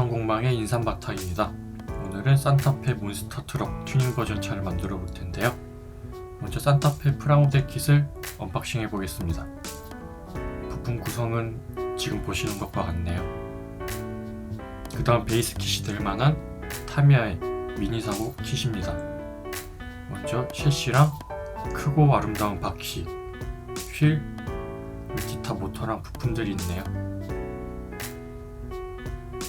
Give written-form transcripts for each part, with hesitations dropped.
인삼공방의 인삼바타입니다. 오늘은 산타페 몬스터 트럭 튜닝 버전 차를 만들어 볼 텐데요. 먼저 산타페 프라모델 킷을 언박싱 해 보겠습니다. 부품 구성은 지금 보시는 것과 같네요. 그 다음 베이스 킷이 될 만한 타미야의 미니 사고 킷입니다. 먼저 셰시랑 크고 아름다운 바퀴, 휠, 기타 모터랑 부품들이 있네요.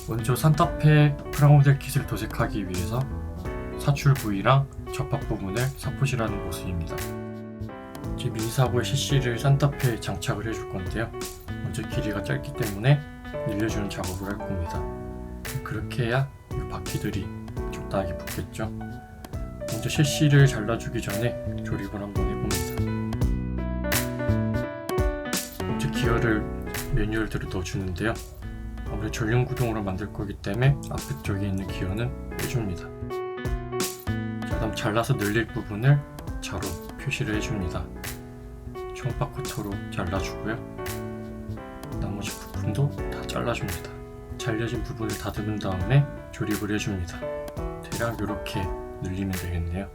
먼저 산타페 프라모델 킷을 도색하기 위해서 사출 부위랑 접합 부분을 사포질하는 모습입니다. 이제 미니사고의 셰시를 산타페에 장착을 해줄 건데요. 먼저 길이가 짧기 때문에 늘려주는 작업을 할 겁니다. 그렇게 해야 이 바퀴들이 적당하게 붙겠죠. 먼저 셰시를 잘라주기 전에 조립을 한번 해봅니다. 먼저 기어를 매뉴얼대로 넣어주는데요. 아무래도 전륜 구동으로 만들 거기 때문에 앞에 쪽에 있는 기어는 빼줍니다. 자, 다음 잘라서 늘릴 부분을 자로 표시를 해줍니다. 총파 커터로 잘라주고요. 나머지 부품도 다 잘라줍니다. 잘려진 부분을 다듬은 다음에 조립을 해줍니다. 대략 이렇게 늘리면 되겠네요.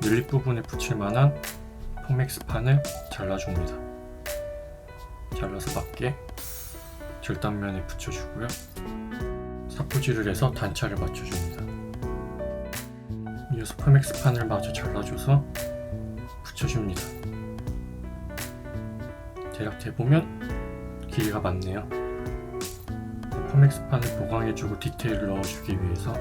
늘릴 부분에 붙일 만한 포맥스판을 잘라줍니다. 잘라서 맞게 절단면에 붙여주고요. 사포질을 해서 단차를 맞춰줍니다. 이어서 포맥스판을 마저 잘라줘서 붙여줍니다. 대략 대보면 길이가 맞네요. 포맥스판을 보강해주고 디테일을 넣어주기 위해서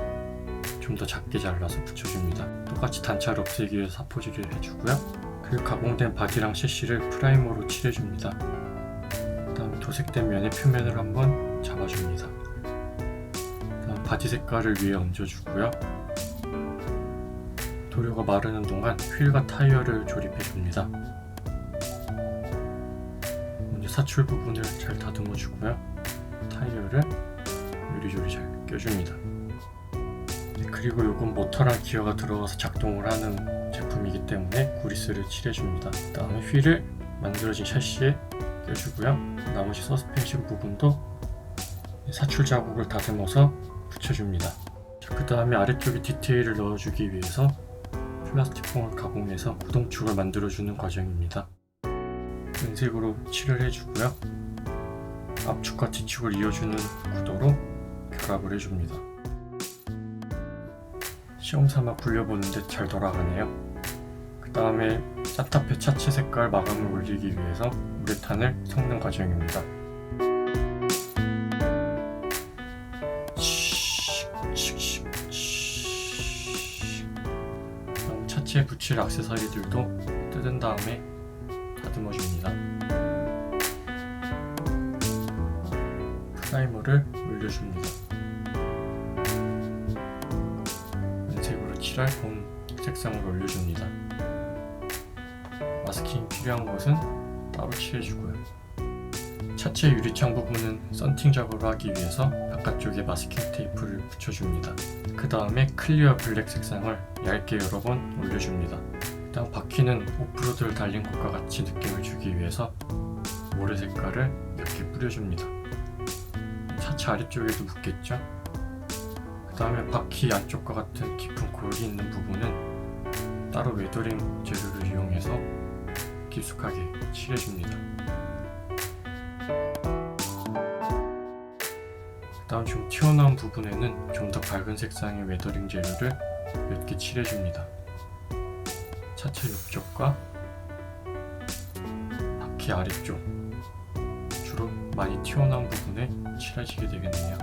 좀 더 작게 잘라서 붙여줍니다. 똑같이 단차를 없애기 위해서 사포질을 해주고요. 그리고 가공된 바디랑 셰시를 프라이머로 칠해줍니다. 다음에 도색된 면의 표면을 한번 잡아줍니다. 다음 바디 색깔을 위에 얹어주고요. 도료가 마르는 동안 휠과 타이어를 조립해줍니다. 먼저 사출 부분을 잘 다듬어주고요. 타이어를 요리조리 잘 껴줍니다. 그리고 이건 모터랑 기어가 들어가서 작동을 하는 제품이기 때문에 구리스를 칠해줍니다. 다음에 휠을 만들어진 샤시에 껴주고요. 나머지 서스펜션 부분도 사출 자국을 다듬어서 붙여줍니다. 그 다음에 아래쪽에 디테일을 넣어주기 위해서 플라스틱 폼을 가공해서 구동축을 만들어주는 과정입니다. 은색으로 칠을 해주고요. 앞축과 뒤축을 이어주는 구도로 결합을 해줍니다. 시험삼아 굴려보는데 잘 돌아가네요. 그 다음에 산타페 차체 색깔 마감을 올리기 위해서 우레탄을 섞는 과정입니다. 다음 차체에 붙일 액세서리들도 뜯은 다음에 다듬어줍니다. 프라이머를 올려줍니다. 은색으로 칠할 봄 색상을 올려줍니다. 마스킹이 필요한 것은 따로 칠해주고요. 차체 유리창 부분은 썬팅 작업을 하기 위해서 바깥쪽에 마스킹 테이프를 붙여줍니다. 그 다음에 클리어 블랙 색상을 얇게 여러 번 올려줍니다. 다음 바퀴는 오프로드를 달린 것과 같이 느낌을 주기 위해서 모래 색깔을 몇 개 뿌려줍니다. 차체 아래쪽에도 묻겠죠? 그 다음에 바퀴 안쪽과 같은 깊은 골이 있는 부분은 따로 웨더링 재료를 이용해서 깊숙하게 칠해줍니다. 그 다음 좀 튀어나온 부분에는 좀 더 밝은 색상의 웨더링 재료를 몇 개 칠해줍니다. 차체 옆쪽과 바퀴 아래쪽 주로 많이 튀어나온 부분에 칠해지게 되겠네요.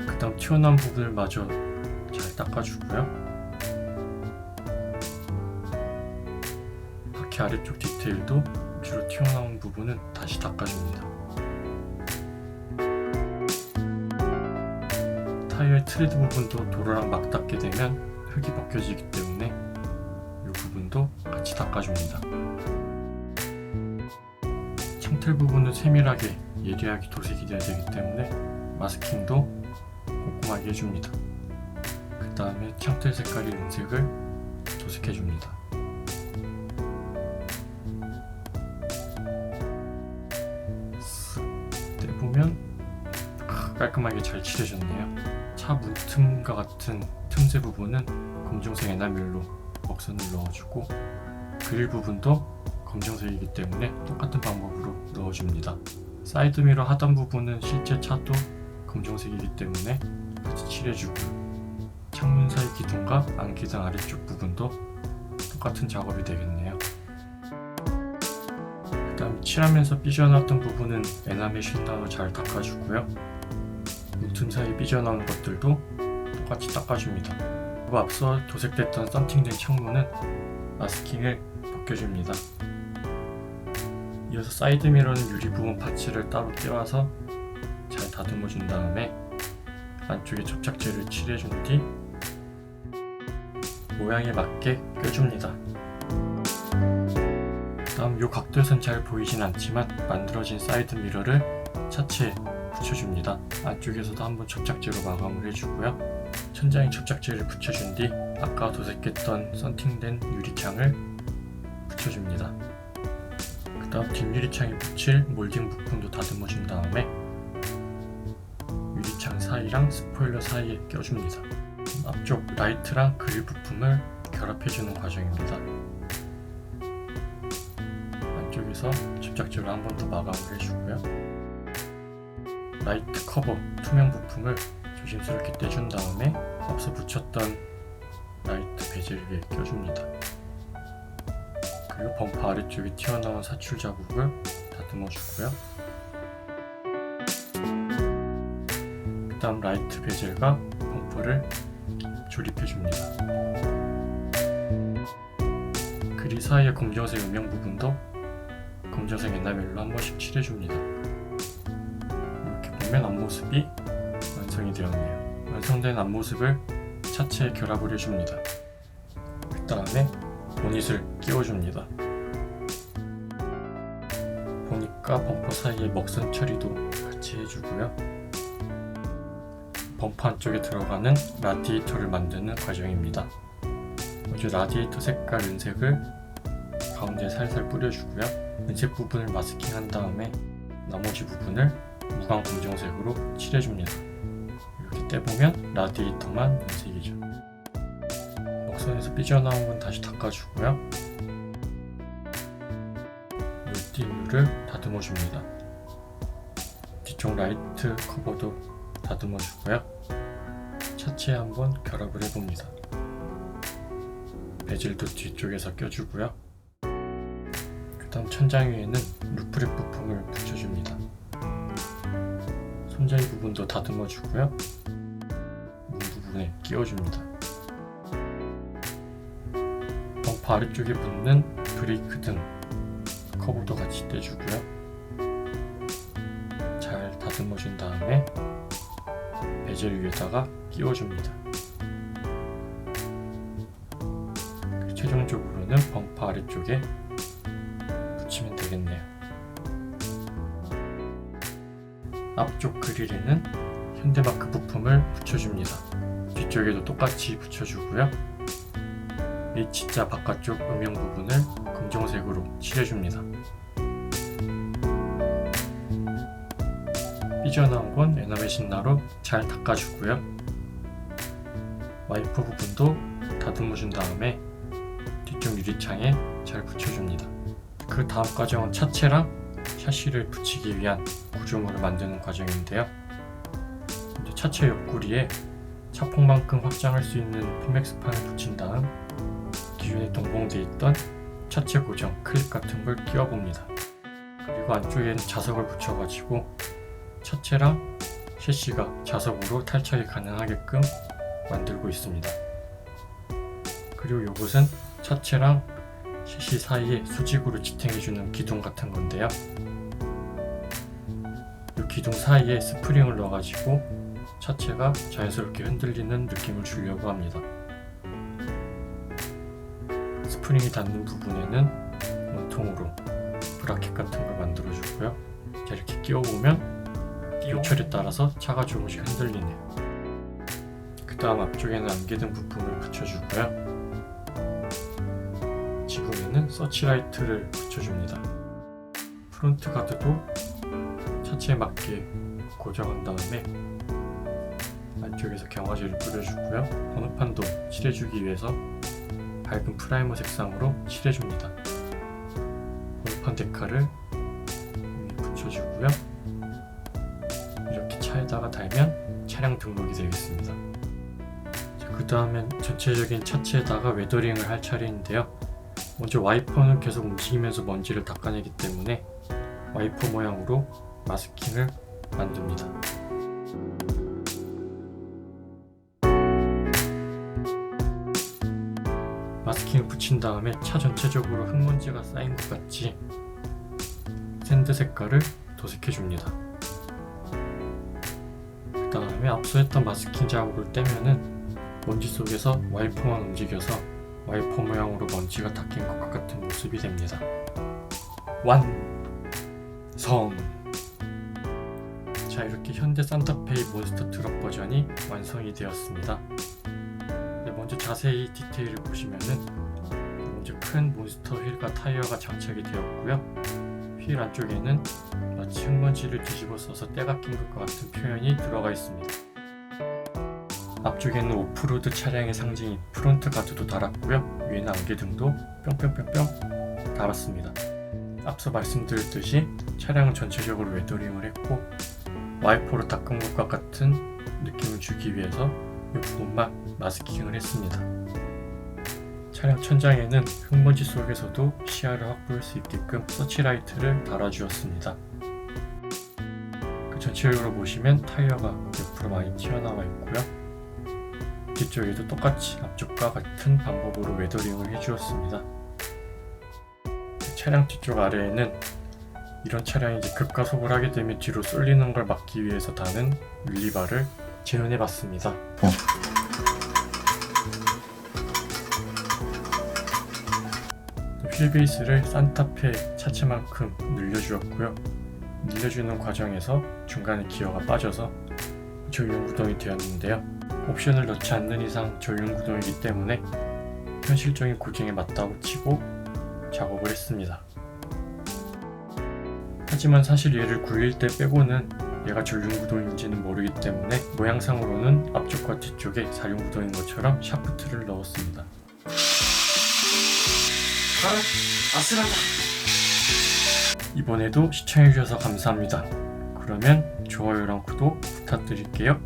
그 다음 튀어나온 부분을 마저 잘 닦아주고요. 바퀴 아래쪽 디테일도 주로 튀어나온 부분은 다시 닦아줍니다. 타이어의 트레드 부분도 도로랑 맞닿게 되면 흙이 벗겨지기 때문에 이 부분도 같이 닦아줍니다. 창틀 부분은 세밀하게 예리하게 도색이 되어야 되기 때문에 마스킹도 꼼꼼하게 해줍니다. 그 다음에 창틀 색깔의 은색을 도색해줍니다. 떼보면 깔끔하게 잘 칠해졌네요. 차 문틈과 같은 틈새 부분은 검정색 에나멜로 먹선을 넣어주고, 그릴 부분도 검정색이기 때문에 똑같은 방법으로 넣어줍니다. 사이드미러 하단 부분은 실제 차도 검정색이기 때문에 같이 칠해주고요. 창문 사이 기둥과 안기둥 아래쪽 부분도 똑같은 작업이 되겠네요. 그 다음 칠하면서 삐져나왔던 부분은 에나멜 쉰다로 잘 닦아주고요. 문틈 사이 삐져나오는 것들도 똑같이 닦아줍니다. 그리고 앞서 도색됐던 썬팅된 창문은 마스킹을 벗겨줍니다. 이어서 사이드미러는 유리 부분 파츠를 따로 떼와서 잘 다듬어 준 다음에 안쪽에 접착제를 칠해준 뒤 모양에 맞게 껴줍니다. 다음 이 각도에선 잘 보이진 않지만 만들어진 사이드미러를 차체에 붙여줍니다. 안쪽에서도 한번 접착제로 마감을 해주고요. 천장에 접착제를 붙여준 뒤 아까 도색했던 썬팅된 유리창을 붙여줍니다. 그 다음 뒷유리창에 붙일 몰딩 부품도 다듬어 준 다음에 유리창 사이랑 스포일러 사이에 껴줍니다. 앞쪽 라이트랑 그릴 부품을 결합해주는 과정입니다. 안쪽에서 접착제로 한 번 더 마감을 해주고요. 라이트 커버 투명 부품을 조심스럽게 떼준 다음에 앞서 붙였던 라이트 베젤 위에 껴줍니다. 그리고 범퍼 아래쪽에 튀어나온 사출 자국을 다듬어 주고요. 그 다음 라이트 베젤과 범퍼를 조립해 줍니다. 그릴 사이의 검정색 음영 부분도 검정색 에나멜로 한 번씩 칠해줍니다. 이렇게 보면 앞모습이 완성이 되었네요. 완성된 앞모습을 차체에 결합을 해줍니다. 그 다음에 보닛을 끼워줍니다. 보닛과 범퍼 사이에 먹선 처리도 같이 해주고요. 범퍼 안쪽에 들어가는 라디에이터를 만드는 과정입니다. 먼저 라디에이터 색깔 은색을 가운데 살살 뿌려주고요. 은색 부분을 마스킹한 다음에 나머지 부분을 무광 검정색으로 칠해줍니다. 이렇게 떼보면 라디에이터만 은색이죠. 먹선에서 삐져나온 건 다시 닦아주고요. 물띠유를 다듬어줍니다. 뒤쪽 라이트 커버도 다듬어주고요. 차체에 한번 결합을 해봅니다. 베젤도 뒤쪽에서 껴주고요. 그 다음 천장 위에는 루프렉 부품을 붙여줍니다. 손잡이 부분도 다듬어주고요. 문 부분에 끼워줍니다. 범퍼 아래쪽에 붙는 브레이크 등 커버도 같이 떼주고요. 잘 다듬어준 다음에 베젤 위에다가 끼워줍니다. 최종적으로는 범퍼 아래쪽에 붙이면 되겠네요. 앞쪽 그릴에는 현대마크 부품을 붙여줍니다. 뒤쪽에도 똑같이 붙여주고요. H자 바깥쪽 음영 부분을 검정색으로 칠해줍니다. 삐져나온 건 에나멜 신나로 잘 닦아주고요. 와이퍼 부분도 다듬어준 다음에 뒤쪽 유리창에 잘 붙여줍니다. 그 다음 과정은 차체랑 샤시를 붙이기 위한 구조물을 만드는 과정인데요. 차체 옆구리에 차폭만큼 확장할 수 있는 포맥스판을 붙인 다음 기존에 동봉되어 있던 차체 고정 클립 같은 걸 끼워봅니다. 그리고 안쪽에는 자석을 붙여가지고 차체랑 셰시가 자석으로 탈착이 가능하게끔 만들고 있습니다. 그리고 이것은 차체랑 셰시 사이에 수직으로 지탱해주는 기둥 같은 건데요. 이 기둥 사이에 스프링을 넣어가지고 차체가 자연스럽게 흔들리는 느낌을 주려고 합니다. 스프링이 닿는 부분에는 원통으로 브라켓 같은 걸 만들어주고요. 자, 이렇게 끼워보면 요철에 따라서 차가 조금씩 흔들리네요. 그 다음 앞쪽에는 안개등 부품을 붙여주고요. 지붕에는 서치라이트를 붙여줍니다. 프론트 가드도 차체에 맞게 고정한 다음에 안쪽에서 경화제를 뿌려주고요. 번호판도 칠해주기 위해서 밝은 프라이머 색상으로 칠해줍니다. 번호판 데카를 위에 붙여주고요. 이렇게 차에다가 달면 차량 등록이 되겠습니다. 그 다음엔 전체적인 차체에다가 웨더링을 할 차례인데요. 먼저 와이퍼는 계속 움직이면서 먼지를 닦아내기 때문에 와이퍼 모양으로 마스킹을 만듭니다. 마스킹을 붙인 다음에 차 전체적으로 흙먼지가 쌓인 것 같이 샌드 색깔을 도색해줍니다. 그 다음에 앞서 했던 마스킹 자국을 떼면은 먼지 속에서 와이퍼만 움직여서 와이퍼 모양으로 먼지가 닦인 것 같은 모습이 됩니다. 완성! 자, 이렇게 현대 산타페이 몬스터 트럭 버전이 완성이 되었습니다. 먼저 자세히 디테일을 보시면은 먼저 큰 몬스터 휠과 타이어가 장착이 되었고요. 휠 안쪽에는 마치 흙먼지를 뒤집어 써서 때가 낀 것과 같은 표현이 들어가 있습니다. 앞쪽에는 오프로드 차량의 상징인 프론트 가드도 달았고요. 위에는 안개등도 뿅뿅뿅뿅 달았습니다. 앞서 말씀드렸듯이 차량은 전체적으로 웨더링을 했고 와이퍼로 닦은 것과 같은 느낌을 주기 위해서 이 부분만 마스킹을 했습니다. 차량 천장에는 흙먼지 속에서도 시야를 확보할 수 있게끔 서치라이트를 달아주었습니다. 그 전체적으로 보시면 타이어가 옆으로 많이 튀어나와 있고요. 뒤쪽에도 똑같이 앞쪽과 같은 방법으로 웨더링을 해주었습니다. 차량 뒤쪽 아래에는 이런 차량이 이제 급가속을 하게 되면 뒤로 쏠리는 걸 막기 위해서 다는 윌리바를 재현해 봤습니다. 휠 베이스를 산타페 차체만큼 늘려주었고요. 늘려주는 과정에서 중간에 기어가 빠져서 전륜구동이 되었는데요. 옵션을 넣지 않는 이상 전륜구동이기 때문에 현실적인 고증에 맞다고 치고 작업을 했습니다. 하지만 사실 얘를 굴릴 때 빼고는 얘가 전륜구동인지는 모르기 때문에 모양상으로는 앞쪽과 뒤쪽에 4륜구동인 것처럼 샤프트를 넣었습니다. 아슬하다. 이번에도 시청해주셔서 감사합니다. 그러면 좋아요랑 구독 부탁드릴게요.